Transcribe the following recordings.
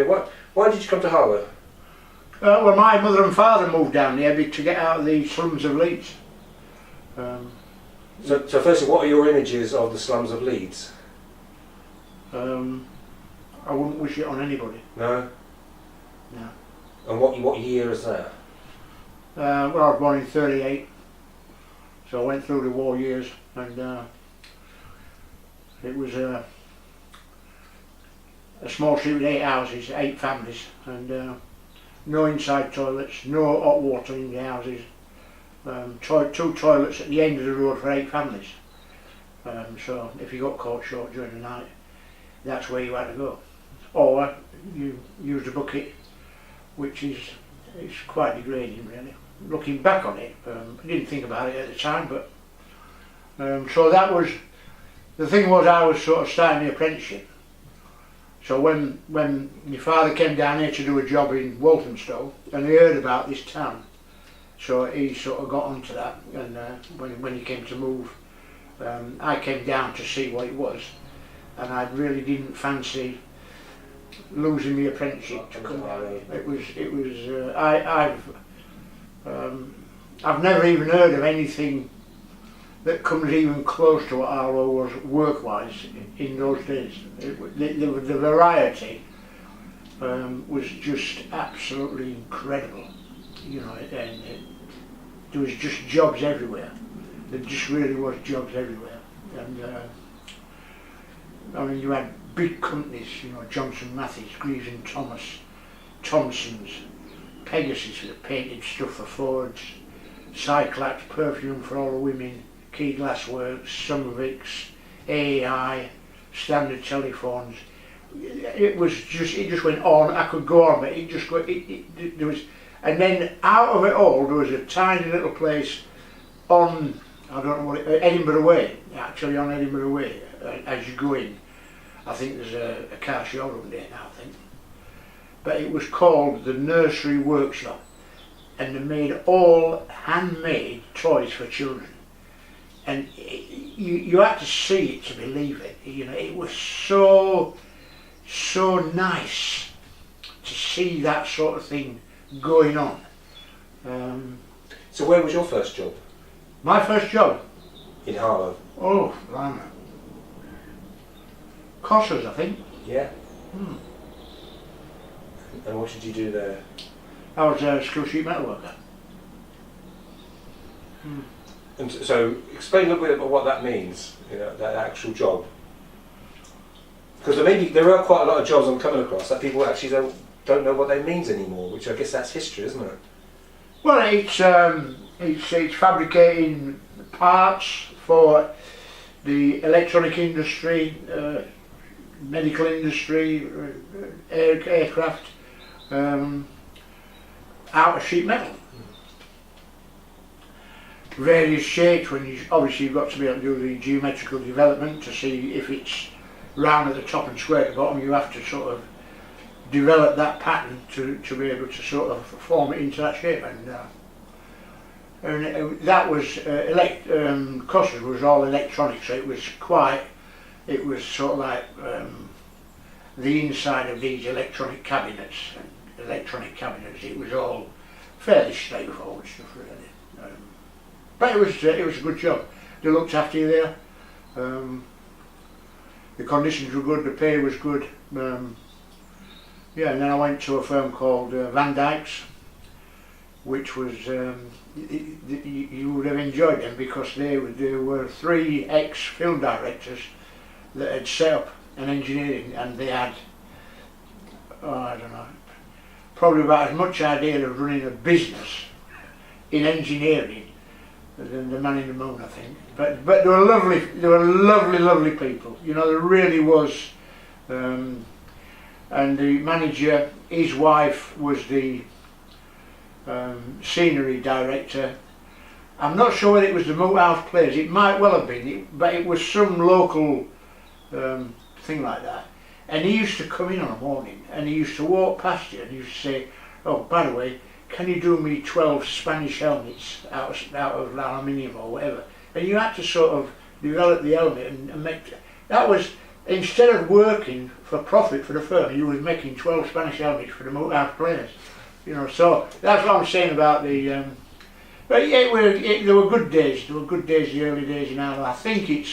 Harlow. Why did you come to Harlow? Well, my mother and father moved down here to get out of the slums of Leeds. So firstly, what are your images of the slums of Leeds? I wouldn't wish it on anybody. No? No. And what year is that? Well, I was born in '38, so I went through the war years, and it was a small street with 8 houses, 8 families, and no inside toilets, no hot water in the houses, 2 toilets at the end of the road for 8 families. So if you got caught short during the night, that's where you had to go. Or you used a bucket, which is quite degrading really. Looking back on it, I didn't think about it at the time, but so that was, the thing was I was sort of starting the apprenticeship. So when my father came down here to do a job in Walthamstow, and he heard about this town, so he sort of got onto that, and when he came to move, I came down to see what it was, and I really didn't fancy losing my apprenticeship to come down. I've never even heard of anything that comes even close to what Harlow was work-wise in those days. The variety was just absolutely incredible, you know, and there was just jobs everywhere. There just really was jobs everywhere, and I mean, you had big companies, you know, Johnson Matthys, Greaves and Thomas, Thompson's, Pegasus for the painted stuff for Fords, Cyclax perfume for all the women, Key Glassworks, Somervic's, AEI, Standard Telephones. It just went on. I could go on, but it just there was, and then out of it all there was a tiny little place on, I don't know what Edinburgh Way, actually on Edinburgh Way, as you go in. I think there's a car showroom there now, I think. But it was called the Nursery Workshop, and they made all handmade toys for children. And you had to see it to believe it. You know, it was so nice to see that sort of thing going on. So where was your first job? My first job? In Harlow. Oh, blimey. Cossers, I think. Yeah. And what did you do there? I was a screw sheet metal worker. And so, explain a little bit about what that means, you know, that actual job. Because there are quite a lot of jobs I'm coming across that people actually don't know what they means anymore, which I guess that's history, isn't it? Well, it's fabricating parts for the electronic industry, medical industry, aircraft, out of sheet metal. Various shapes. Obviously you've got to be able to do the geometrical development to see if it's round at the top and square at the bottom. You have to sort of develop that pattern to be able to sort of form it into that shape, and that was Cossers was all electronic, so it was sort of like the inside of these electronic cabinets. It was all fairly straightforward stuff really. But it was a good job. They looked after you there. The conditions were good, the pay was good. Yeah, and then I went to a firm called Van Dyke's, which was, you would have enjoyed them because there were 3 ex-film directors that had set up an engineering, and they had, I don't know, probably about as much idea of running a business in engineering than the man in the moon, I think. But they were lovely people. You know, there really was. And the manager, his wife was the scenery director. I'm not sure whether it was the Moot House Plays. It might well have been, but it was some local thing like that. And he used to come in on a morning, and he used to walk past you, and he used to say, "Oh, by the way, can you do me 12 Spanish helmets out of aluminium or whatever?" And you had to sort of develop the helmet and make. That was instead of working for profit for the firm, you was making 12 Spanish helmets for the motorhouse players. You know, so that's what I'm saying about the. But yeah, there were good days. There were good days, the early days in Harlow. I think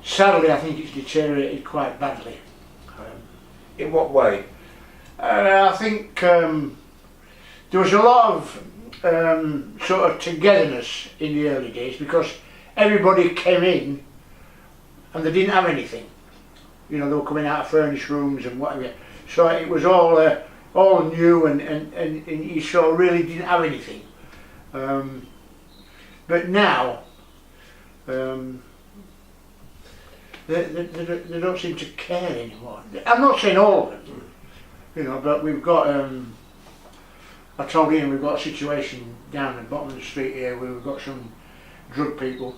sadly, I think it's deteriorated quite badly. In what way? I think there was a lot of sort of togetherness in the early days because everybody came in and they didn't have anything. You know, they were coming out of furnished rooms and whatever. So it was all new and you sort of really didn't have anything. But now, they don't seem to care anymore. I'm not saying all of them, you know, but we've got, I told Ian we've got a situation down the bottom of the street here where we've got some drug people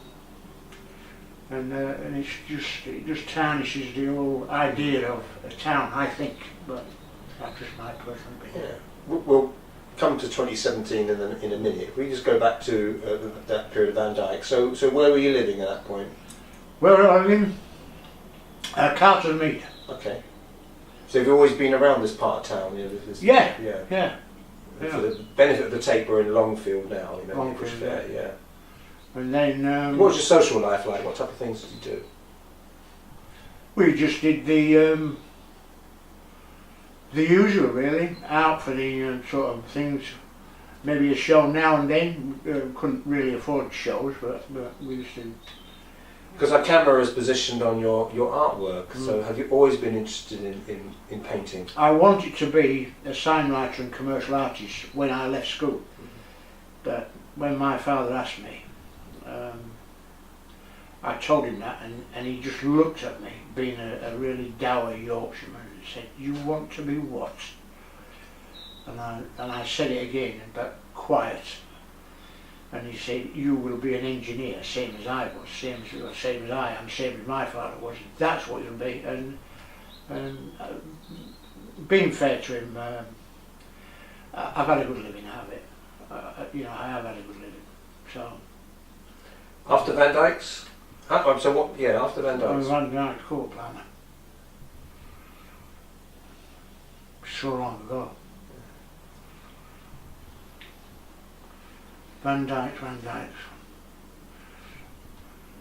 and it just tarnishes the whole idea of a town, I think, but that's just my personal opinion. Yeah. We'll come to 2017 in a minute. If we just go back to that period of Van Dyke, so where were you living at that point? Where were I living? Carlton Mead. Okay. So you've always been around this part of town? You know, Yeah. For the benefit of the tape, we're in Longfield now, you know, Longfield, fair, yeah. And then what was your social life like? What type of things did you do? we just did the usual, really, out for the sort of things. Maybe a show now and then. Couldn't really afford shows, but we used to. Because our camera is positioned on your artwork, so have you always been interested in painting? I wanted to be a signwriter and commercial artist when I left school, but when my father asked me, I told him that, and he just looked at me, being a really dour Yorkshireman, and said, "You want to be what?" And I said it again, but quiet. And he said, "You will be an engineer, same as I was, same as I am, same as my father was. That's what you'll be." And being fair to him, I've had a good living out of it. You know, I have had a good living. So. After Van Dyke's? So what? Yeah, after Van Dyke's. Van Dyke's court planner. So long ago. Van Dyke's.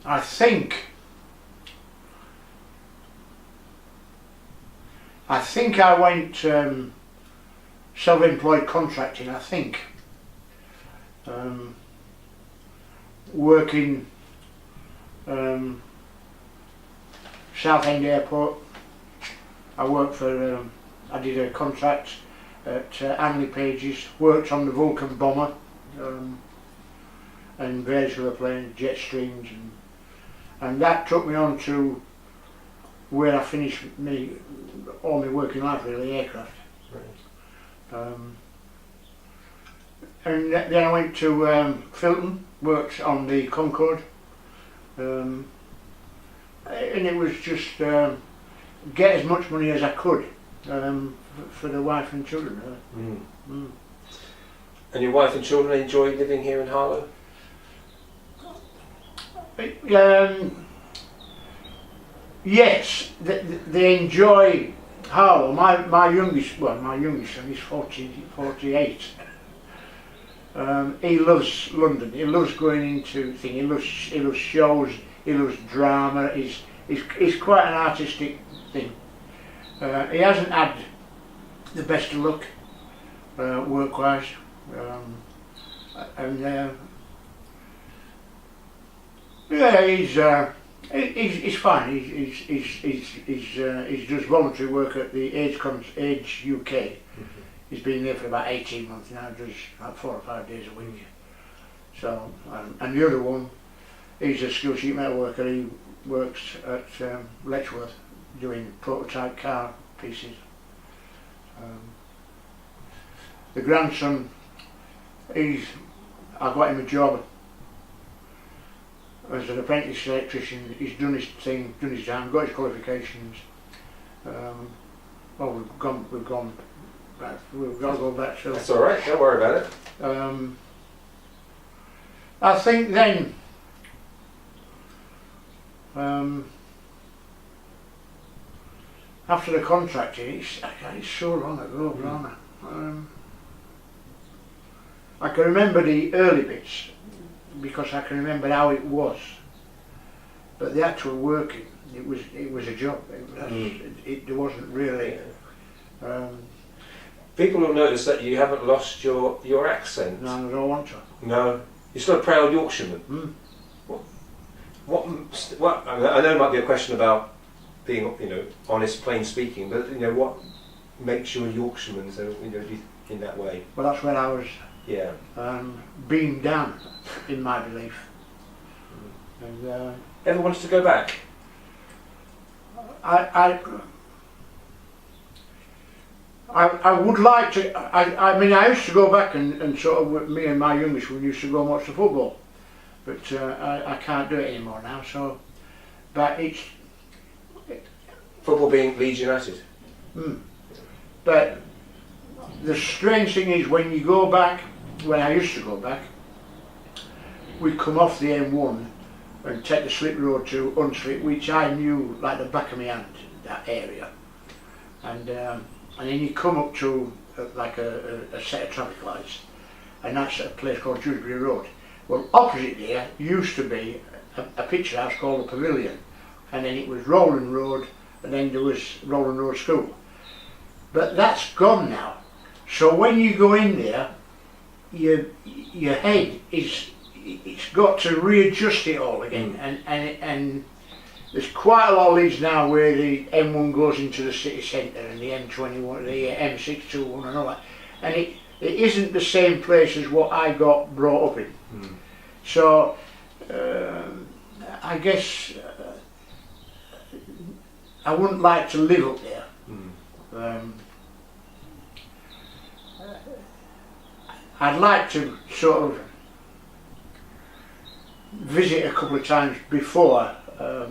I think I went self-employed contracting, I think. Working Southend Airport. I worked for, I did a contract at Anley Pages, worked on the Vulcan bomber. And various other planes, jet streams, and that took me on to where I finished all my working life, really, aircraft. Right. And then I went to Filton, worked on the Concorde, and it was just get as much money as I could for the wife and children. And your wife and children enjoy living here in Harlow? Yes, they enjoy Harlow. My youngest son is 48. He loves London. He loves going into things. He loves shows. He loves drama. He's quite an artistic thing. He hasn't had the best of luck work-wise. Yeah, he's fine. He does voluntary work at the Age UK. He's been there for about 18 months now. Does about 4 or 5 days a week. So, and the other one, he's a skill sheet metal worker. He works at Letchworth doing prototype car pieces. The grandson, I got him a job as an apprentice electrician. He's done his thing, done his time, got his qualifications. Well, we've gone back. We've got to go back. So that's all right. Don't worry about it. I think then after the contracting, it's so long ago, Brana. I can remember the early bits because I can remember how it was, but the actual working, it was a job. There wasn't really. People will notice that you haven't lost your accent. No, I don't want to. No, you're still a proud Yorkshireman. What I mean, I know it might be a question about being, honest, plain speaking, but what makes you a Yorkshireman? So in that way. Well, that's where I was. Yeah. Being down, in my belief. And ever wanted to go back? I would like to. I mean, I used to go back and sort of, me and my youngest one used to go and watch the football, but I can't do it anymore now. So, but it's football being Leeds United. But the strange thing is when you go back, when I used to go back, we'd come off the M1 and take the slip road to Unslip, which I knew like the back of my hand, that area, and then you come up to like a set of traffic lights, and that's a place called Dewsbury Road. Well, opposite there used to be a picture house called the Pavilion, and then it was Rowland Road, and then there was Rowland Road School. But that's gone now. So when you go in there, your head it's got to readjust it all again, and there's quite a lot of leads now where the M1 goes into the city centre and the M21, the M621 and all that, and it isn't the same place as what I got brought up in. So I guess I wouldn't like to live up there. I'd like to sort of visit a couple of times before I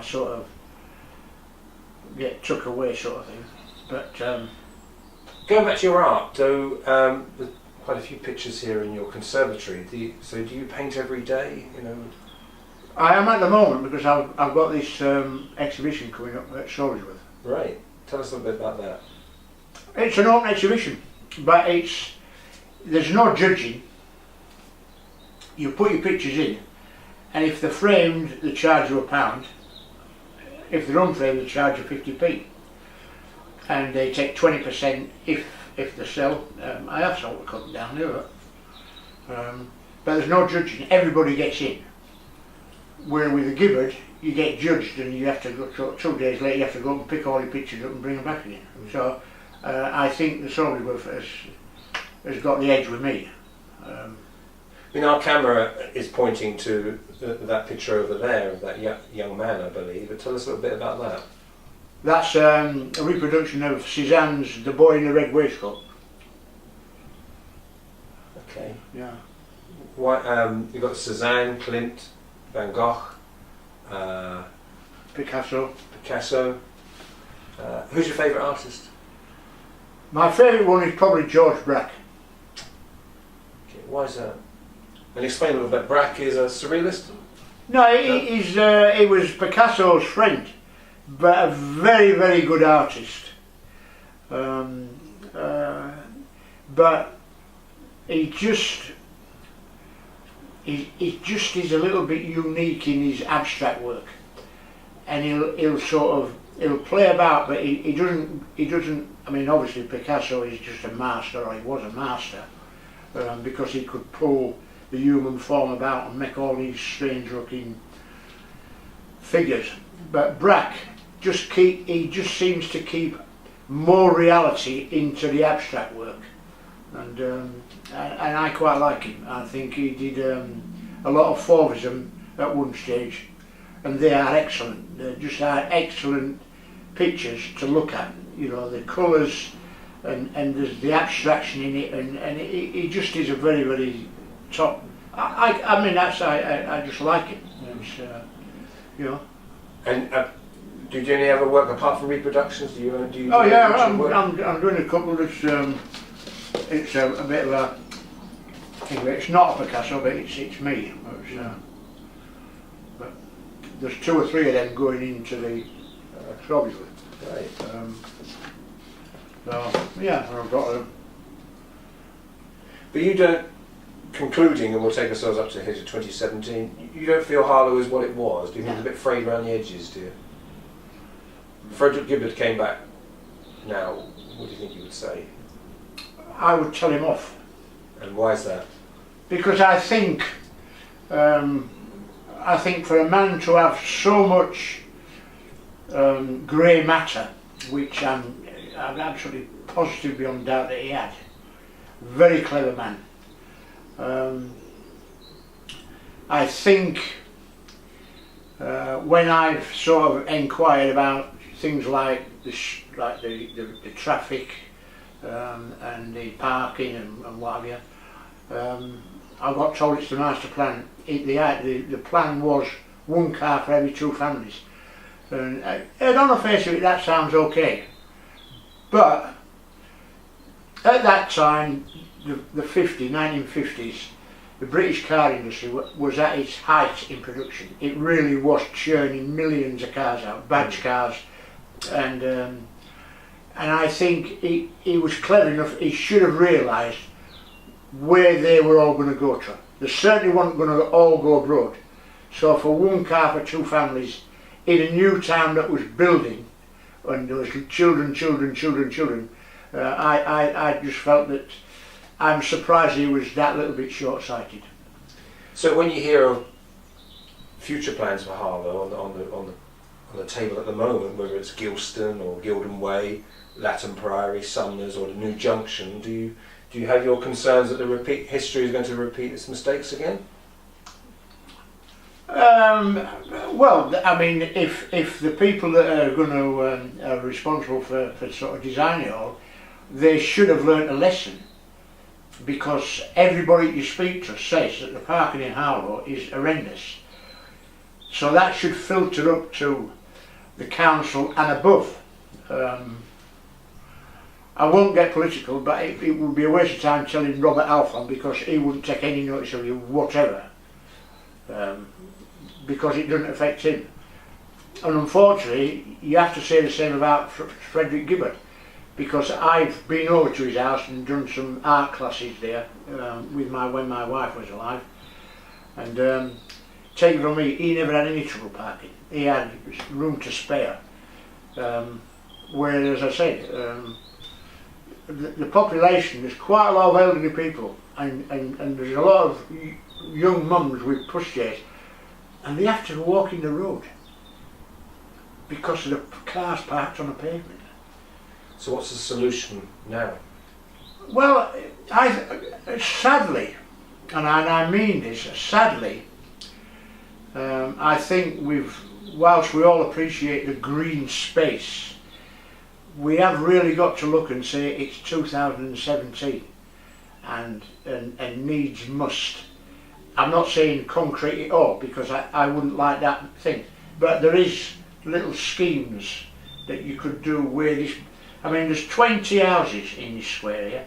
sort of get took away, sort of thing. But going back to your art, so there's quite a few pictures here in your conservatory. Do you paint every day? I am at the moment because I've got this exhibition coming up at Shoresworth. Right. Tell us a little bit about that. It's an open exhibition, but there's no judging. You put your pictures in, and if they're framed, they charge you £1. If they're unframed, they charge you 50p. And they take 20% if they sell. I have sold a couple down there, but there's no judging. Everybody gets in. Where with a gibbard, you get judged, and you have to go 2 days later. You have to go and pick all your pictures up and bring them back again. So I think the Shoresworth has got the edge with me. Our camera is pointing to that picture over there of that young man, I believe. But tell us a little bit about that. That's a reproduction of Cézanne's The Boy in the Red Waistcoat. Okay. Yeah. You've got Cézanne, Klimt, Van Gogh, Picasso. Who's your favourite artist? My favourite one is probably George Braque. Okay, why is that? And explain a little bit. Braque is a surrealist? No, he was Picasso's friend, but a very, very good artist. But he just is a little bit unique in his abstract work, and he'll play about, but he doesn't. I mean, obviously Picasso is just a master, or he was a master, because he could pull the human form about and make all these strange looking figures. But Braque he just seems to keep more reality into the abstract work, and I quite like him. I think he did a lot of Fauvism at one stage, and they are excellent. They just are excellent pictures to look at. The colours and there's the abstraction in it, and he just is a very, very top. I mean, I just like it. It's, And do you do any other work apart from reproductions? Do you? Oh yeah, I'm doing a couple. It's a bit of a. It's not a Picasso, but it's me. But there's 2 or 3 of them going into the Shoresworth. Right. So yeah, I've got a. But you don't, concluding, and we'll take ourselves up to here to 2017, you don't feel Harlow is what it was? Do you think it's a bit frayed around the edges, do you? Frederick Gibbard came back now, what do you think you would say? I would tell him off. And why is that? Because I think for a man to have so much grey matter, which I'm absolutely positive beyond doubt that he had, very clever man. I think when I've sort of inquired about things like the traffic and the parking and what have you, I got told it's the master plan. The plan was one car for every two families. And on the face of it, that sounds okay. But at that time, the 1950s, the British car industry was at its height in production. It really was churning millions of cars out, badge cars, and I think he was clever enough. He should have realised where they were all going to go to. They certainly weren't going to all go abroad. So for one car for two families in a new town that was building, and there was children, I just felt that I'm surprised he was that little bit short-sighted. So when you hear of future plans for Harlow on the table at the moment, whether it's Gilston or Gildon Way, Latham Priory, Sumners, or the new junction, do you have your concerns that history is going to repeat its mistakes again? Well, I mean, if the people that are going to are responsible for sort of designing it all, they should have learnt a lesson, because everybody you speak to says that the parking in Harlow is horrendous. So that should filter up to the council and above. I won't get political, but it would be a waste of time telling Robert Alfon, because he wouldn't take any notice of you whatever, because it doesn't affect him. And unfortunately, you have to say the same about Frederick Gibbard, because I've been over to his house and done some art classes there when my wife was alive, and take it from me, he never had any trouble parking. He had room to spare. Whereas, as I said, the population, there's quite a lot of elderly people, and there's a lot of young mums with pushchairs, and they have to walk in the road because of the cars parked on the pavement. So what's the solution now? Well, sadly, and I mean this, sadly, I think whilst we all appreciate the green space, we have really got to look and say it's 2017 and needs must. I'm not saying concrete it all, because I wouldn't like that thing, but there is little schemes that you could do where this, I mean, there's 20 houses in this square here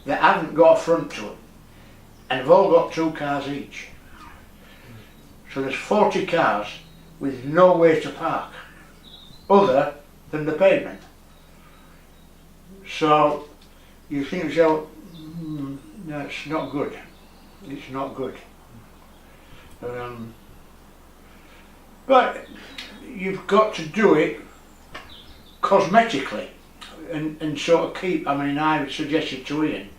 that haven't got a front to them, and have all got two cars each. So there's 40 cars with nowhere to park other than the pavement. So you think to yourself, no, it's not good. It's not good. But you've got to do it cosmetically and sort of keep, I mean, I suggested to Ian,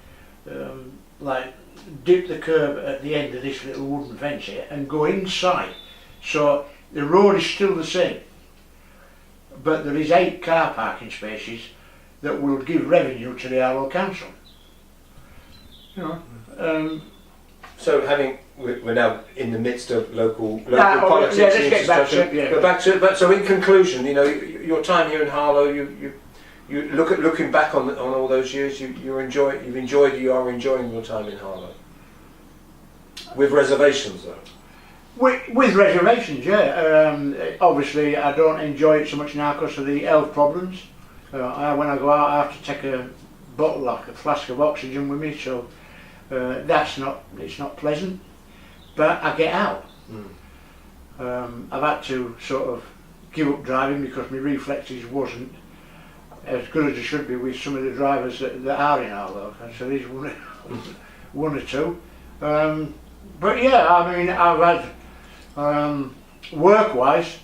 like dip the curb at the end of this little wooden fence here and go inside. So the road is still the same, but there is 8 car parking spaces that will give revenue to the Harlow Council. You know. So we're now in the midst of local politics. Yeah, let's get back to it. Yeah. But but so in conclusion, you know, your time here in Harlow, you looking back on all those years, you are enjoying your time in Harlow. With reservations, though. With reservations, yeah. Obviously, I don't enjoy it so much now because of the health problems. When I go out, I have to take a bottle, like a flask of oxygen with me, so it's not pleasant. But I get out. I've had to sort of give up driving because my reflexes wasn't as good as they should be with some of the drivers that are in Harlow. And so there's one or two. But yeah, I mean, I've had work-wise,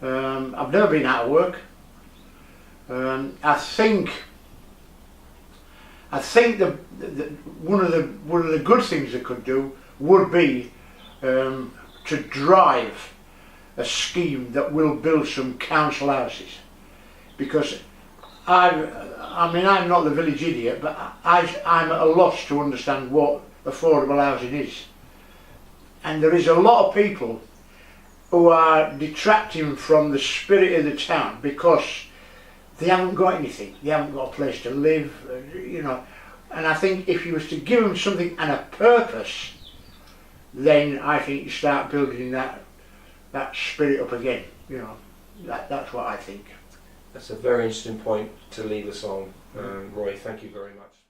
I've never been out of work. I think one of the good things they could do would be to drive a scheme that will build some council houses, because I mean I'm not the village idiot, but I'm at a loss to understand what affordable housing is, and there is a lot of people who are detracting from the spirit of the town because they haven't got anything, they haven't got a place to live, you know. And I think if you was to give them something and a purpose, then I think you start building that spirit up again, you know. That's what I think. That's a very interesting point to leave us on. Roy, thank you very much.